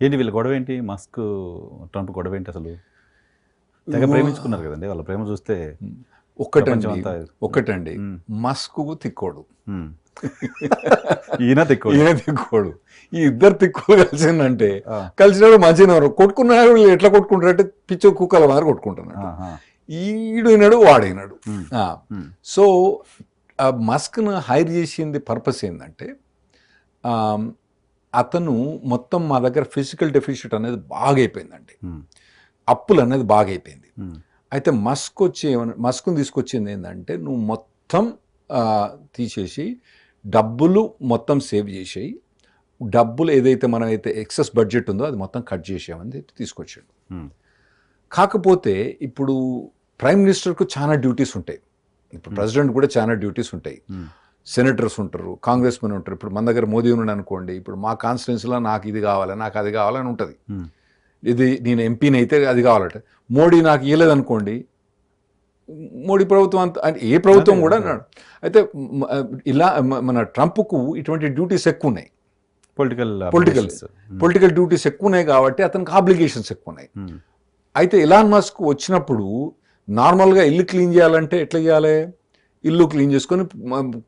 ఏంటి వీళ్ళ గొడవ ఏంటి? మస్క్ ట్రంప్ గొడవ ఏంటి అసలు? తెగ ప్రేమించుకున్నారు కదండి, వాళ్ళ ప్రేమ చూస్తే. ఒక్కటండి మస్క్ తిక్కోడు, ఈయన తిక్కోడు. ఈ ఇద్దరు తిక్కోడు కలిసిందంటే కలిసినప్పుడు మంచిగా కొట్టుకున్నారు. ఎట్లా కొట్టుకుంటారంటే పిచ్చో కుక్కల మాదిరి కొట్టుకుంటున్నాడు. ఈడున్నాడు వాడైనాడు. సో మస్క్ను హైర్ చేసింది పర్పస్ ఏంటంటే అతను మొత్తం మా దగ్గర ఫిజికల్ డెఫిసిట్ అనేది బాగా అయిపోయిందండి, అప్పులు అనేది బాగా అయిపోయింది. అయితే మస్క్ను తీసుకొచ్చింది ఏంటంటే నువ్వు మొత్తం తీసేసి డబ్బులు మొత్తం సేవ్ చేసేయి, డబ్బులు ఏదైతే మనం అయితే ఎక్సెస్ బడ్జెట్ ఉందో అది మొత్తం కట్ చేసామని తీసుకొచ్చాడు. కాకపోతే ఇప్పుడు ప్రైమ్ మినిస్టర్కు చాలా డ్యూటీస్ ఉంటాయి, ఇప్పుడు ప్రెసిడెంట్ కూడా చాలా డ్యూటీస్ ఉంటాయి, సెనేటర్స్ ఉంటారు, కాంగ్రెస్ మెన్ ఉంటారు. ఇప్పుడు మన దగ్గర మోదీ ఉన్నాడు అనుకోండి, ఇప్పుడు మా కాన్స్టిట్యున్సీలో నాకు ఇది కావాలి, నాకు అది కావాలని ఉంటుంది. ఇది నేను ఎంపీని అయితే అది కావాలంటే మోడీ నాకు ఇవ్వలేదనుకోండి, మోడీ ప్రభుత్వం అంత అంటే ఏ ప్రభుత్వం కూడా అన్నాడు. అయితే ఇలా మన ట్రంప్కు ఇటువంటి డ్యూటీస్ ఎక్కువ ఉన్నాయి, పొలిటికల్ డ్యూటీస్ ఎక్కువ ఉన్నాయి కాబట్టి అతనికి ఆబ్లిగేషన్స్ ఎక్కువ ఉన్నాయి. అయితే ఎలాన్ మస్క్ వచ్చినప్పుడు నార్మల్గా ఇల్లు క్లీన్ చేయాలంటే ఎట్లా చేయాలి? ఇల్లు క్లీన్ చేసుకొని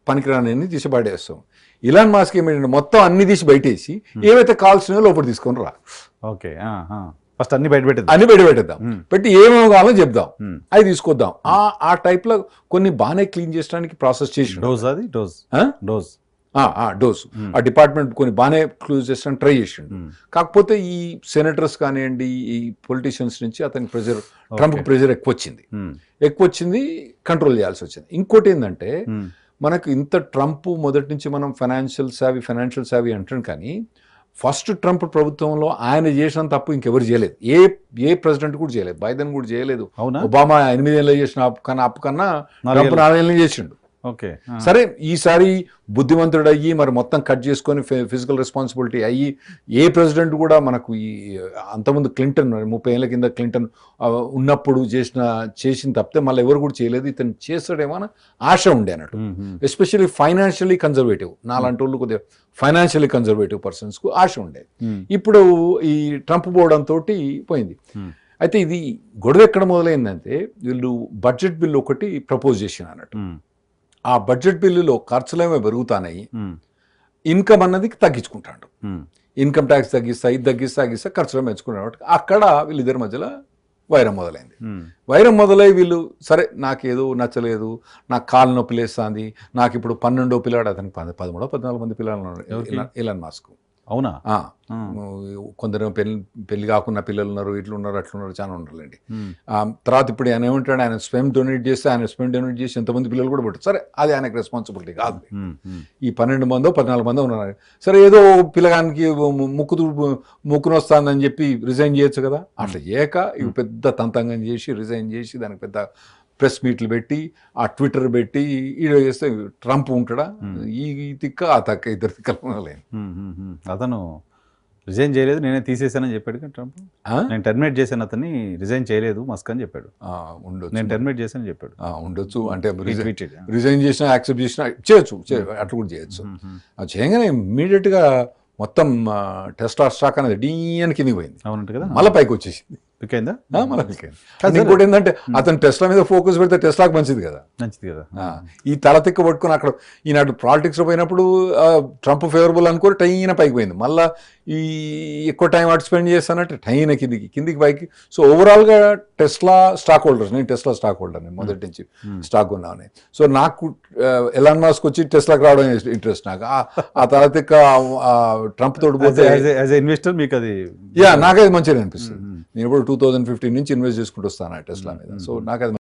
పనికిరాని తీసి పడేస్తాం. ఎలాన్ మస్క్ ఏమైందంటే మొత్తం అన్ని తీసి బయటేసి ఏవైతే కావాల్సినవో లోపల తీసుకొని రా. ఓకే, ఫస్ట్ అన్ని బయట పెట్టేద్దాం, పెట్టి ఏమేమి కావాలో చెప్దాం, అవి తీసుకొద్దాం. ఆ టైప్ లో కొన్ని బాగానే క్లీన్ చేయడానికి ప్రాసెస్ చేసి డోస్ ఆ డిపార్ట్మెంట్ కొన్ని బాగానే క్లోజ్ చేస్తాను ట్రై చేసిండు. కాకపోతే ఈ సెనేటర్స్ కానివ్వండి, ఈ పొలిటీషియన్స్ నుంచి అతనికి ప్రెజర్, ట్రంప్ ప్రెజర్ ఎక్కువ వచ్చింది, కంట్రోల్ చేయాల్సి వచ్చింది. ఇంకోటి ఏంటంటే మనకు ఇంత ట్రంప్ మొదటి నుంచి మనం ఫైనాన్షియల్ సావి అంటాం, కానీ ఫస్ట్ ట్రంప్ ప్రభుత్వంలో ఆయన చేసిన తప్పు ఇంకెవరు చేయలేదు, ఏ ప్రెసిడెంట్ కూడా చేయలేదు, బైడెన్ కూడా చేయలేదు. ఒబామా 8 ఏళ్ళు చేసిన అప్పు కన్నా ట్రంప్ 4 ఏళ్ళు చేసిండు. సరే ఈసారి బుద్ధిమంతుడు అయ్యి మరి మొత్తం కట్ చేసుకొని ఫిజికల్ రెస్పాన్సిబిలిటీ అయ్యి ఏ ప్రెసిడెంట్ కూడా మనకు ఈ అంతకుముందు క్లింటన్ 30 ఏళ్ళ కింద క్లింటన్ ఉన్నప్పుడు చేసిన తప్పితే మళ్ళీ ఎవరు కూడా చేయలేదు, ఇతను చేస్తాడేమో అని ఆశ ఉండే అన్నట్టు. ఎస్పెషల్లీ ఫైనాన్షియలీ కన్జర్వేటివ్ నాలాంటి వాళ్ళు కొద్దిగా ఫైనాన్షియలీ కన్జర్వేటివ్ పర్సన్స్కు ఆశ ఉండేది. ఇప్పుడు ఈ ట్రంప్ పోవడంతో పోయింది. అయితే ఇది గొడవ ఎక్కడ మొదలైందంటే వీళ్ళు బడ్జెట్ బిల్లు ఒకటి ప్రపోజ్ చేసిన అన్నట్టు. ఆ బడ్జెట్ బిల్లులో ఖర్చులేమో పెరుగుతాయి, ఇన్కమ్ అన్నది తగ్గించుకుంటాడు. ఇన్కమ్ ట్యాక్స్ తగ్గిస్తా ఖర్చులు పెంచుకుంటాడు. అక్కడ వీళ్ళిద్దరి మధ్యలో వైరం మొదలై వీళ్ళు సరే నాకేదో నచ్చలేదు, నాకు కాలు నొప్పి లేస్తుంది, నాకు ఇప్పుడు 12వ పిల్లాడు, అతనికి 13-14 మంది పిల్లలు ఉన్నారు ఎలాన్ మస్క్. అవునా? కొందరు పెళ్లి కాకున్న పిల్లలు ఉన్నారు, ఇట్లున్నారు అట్లున్నారు, చాలా ఉన్నారులేండి. తర్వాత ఇప్పుడు ఆయన ఏమంటాడు, ఆయన స్పెమ్ డొనేట్ చేసి ఎంతమంది పిల్లలు కూడా పెట్టారు. సరే అది ఆయనకు రెస్పాన్సిబిలిటీ కాదు. ఈ 12 మందో 14 మందో ఉన్నారు, సరే ఏదో పిల్లగానికి ముక్కును వస్తుందని చెప్పి రిజైన్ చేయొచ్చు కదా. అట్లా చేయక ఇవి పెద్ద తంతంగా చేసి రిజైన్ చేసి దానికి పెద్ద ప్రెస్ మీట్లు పెట్టి ఆ ట్విట్టర్ పెట్టి ఈడో చేస్తే ట్రంప్ ఉంటాడా? ఈ తిక్క ఆ తక్క ఇద్దరు తిక్కలు. అతను రిజైన్ చేయలేదు, నేనే తీసేసానని చెప్పాడు కదా ట్రంప్. నేను టర్మినేట్ చేశాను, అతన్ని రిజైన్ చేయలేదు మస్క్ అని చెప్పాడు. ఉండొచ్చు, నేను టర్మినేట్ చేశాను చెప్పాడు. ఉండొచ్చు, అంటే రిజైన్ చేసినా యాక్సెప్ట్ చేసినా చేయొచ్చు, అట్లా కూడా చేయొచ్చు. అది చేయగానే ఇమ్మీడియట్గా మొత్తం టెస్లా స్టాక్ అనేది డీఎన్ కిందికి పోయింది. అవునంట కదా, మళ్ళీ పైకి వచ్చేసింది. ఇంకోటి ఏంటంటే అతను టెస్లా మీద ఫోకస్ పెడితే టెస్లాకి మంచిది కదా. ఈ తల తిక్క పట్టుకుని అక్కడ ఈనాడు పాలిటిక్స్ లో పోయినప్పుడు ట్రంప్ ఫేవరబుల్ అనుకోని టైన పైకి పోయింది. మళ్ళీ ఈ ఎక్కువ టైం అటు స్పెండ్ చేస్తానంటే టైన కిందికి పైకి. సో ఓవరాల్గా టెస్లా స్టాక్ హోల్డర్స్, నేను టెస్లా స్టాక్ హోల్డర్, నేను మొదటి నుంచి స్టాక్ ఉన్నాను. సో నాకు ఎలాన్ మస్క్ వచ్చి టెస్లాకి రావడం ఇంట్రెస్ట్. నాకు ఆ తల తిక్క ట్రంప్ తోటి పోతే ఇన్వెస్టర్ మీకు అది నాకది మంచిగా అనిపిస్తుంది. నేను ఇప్పుడు 2015 నుంచి ఇన్వెస్ట్ చేసుకుంటూ వస్తాను టెస్లా మీద. సో నాకు అది